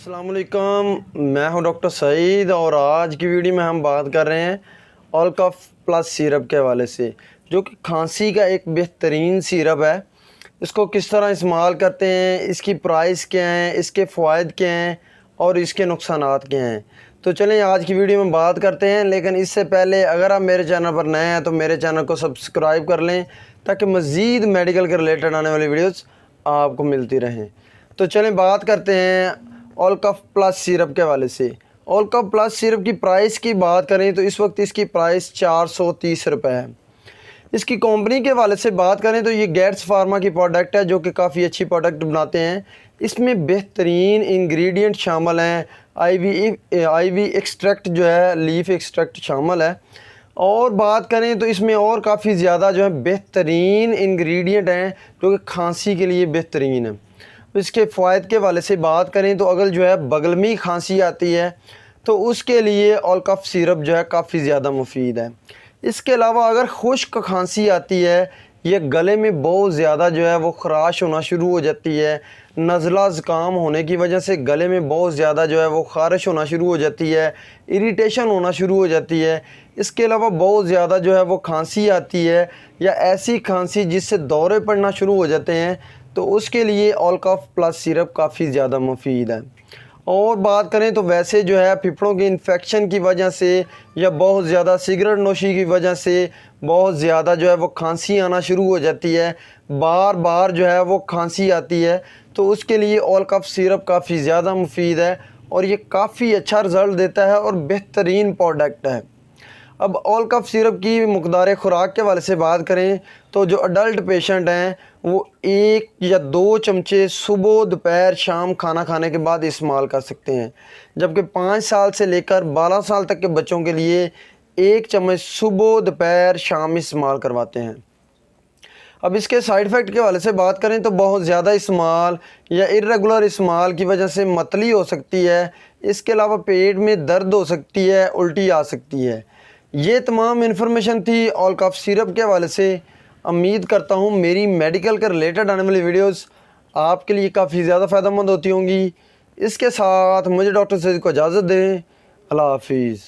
अस्सलाम वालेकुम, मैं हूं डॉक्टर सईद और आज की वीडियो में हम बात कर रहे हैं ऑलकफ प्लस सिरप के हवाले से, जो कि खांसी का एक बेहतरीन सिरप है। इसको किस तरह इस्तेमाल करते हैं, इसकी प्राइस क्या है, इसके फ़वाइद क्या हैं और इसके नुकसानात क्या हैं। तो चलें आज की वीडियो में बात करते हैं। लेकिन इससे पहले अगर आप मेरे चैनल पर नए हैं तो मेरे चैनल को सब्सक्राइब कर लें ताकि मज़ीद मेडिकल के रिलेटेड आने वाली वीडियोज़ आपको मिलती रहें। तो चलें बात करते हैं ऑलकफ प्लस सिरप के हवाले से। ऑलकफ प्लस सिरप की प्राइस की बात करें तो इस वक्त इसकी प्राइस 430 रुपये है। इसकी कंपनी के हवाले से बात करें तो ये गेट्स फार्मा की प्रोडक्ट है, जो कि काफ़ी अच्छी प्रोडक्ट बनाते हैं। इसमें बेहतरीन इंग्रेडिएंट शामिल हैं। आईवी एक्सट्रैक्ट जो है, लीफ एक्सट्रैक्ट शामिल है। और बात करें तो इसमें और काफ़ी ज़्यादा जो है बेहतरीन इंग्रेडिएंट हैं जो कि खांसी के लिए बेहतरीन है। इसके फ़ायदे के हवाले से बात करें तो अगर जो है बगलमी खांसी आती है तो उसके लिए ऑलकफ सिरप जो है काफ़ी ज़्यादा मुफीद है। इसके अलावा अगर खुश्क खांसी आती है या गले में बहुत ज़्यादा जो है वो ख़राश होना शुरू हो जाती है, नज़ला ज़ुकाम होने की वजह से गले में बहुत ज़्यादा जो है वो ख़ारिश होना शुरू हो जाती है, इरिटेशन होना शुरू हो जाती है। इसके अलावा बहुत ज़्यादा जो है वो खांसी आती है या ऐसी खांसी जिससे दौरे पड़ना शुरू हो जाते हैं, तो उसके लिए ऑलकफ प्लस सिरप काफ़ी ज़्यादा मुफीद है। और बात करें तो वैसे जो है फेफड़ों के इन्फेक्शन की वजह से या बहुत ज़्यादा सिगरेट नोशी की वजह से बहुत ज़्यादा जो है वो खांसी आना शुरू हो जाती है, बार बार जो है वो खांसी आती है, तो उसके लिए ऑलकफ सिरप काफ़ी ज़्यादा मुफीद है और ये काफ़ी अच्छा रिज़ल्ट देता है और बेहतरीन प्रोडक्ट है। अब ऑलकफ सिरप की मकदार खुराक के वाले से बात करें तो जो अडल्ट पेशेंट हैं वो 1 या 2 चमचे सुबह दोपहर शाम खाना खाने के बाद इस्तेमाल कर सकते हैं, जबकि 5 साल से लेकर 12 साल तक के बच्चों के लिए 1 चम्मच सुबह दोपहर शाम इस्तेमाल करवाते हैं। अब इसके साइड इफ़ेक्ट के हवाले से बात करें तो बहुत ज़्यादा इस्तेमाल या इर्रेगुलर इस्तेमाल की वजह से मतली हो सकती है। इसके अलावा पेट में दर्द हो सकती है, उल्टी आ सकती है। ये तमाम इन्फॉर्मेशन थी ऑलकफ सिरप के हवाले से। उम्मीद करता हूँ मेरी मेडिकल के रिलेटेड आने वाली वीडियोस आपके लिए काफ़ी ज़्यादा फ़ायदेमंद होती होंगी। इसके साथ मुझे डॉक्टर सईद को इजाज़त दें। अल्लाह हाफिज़।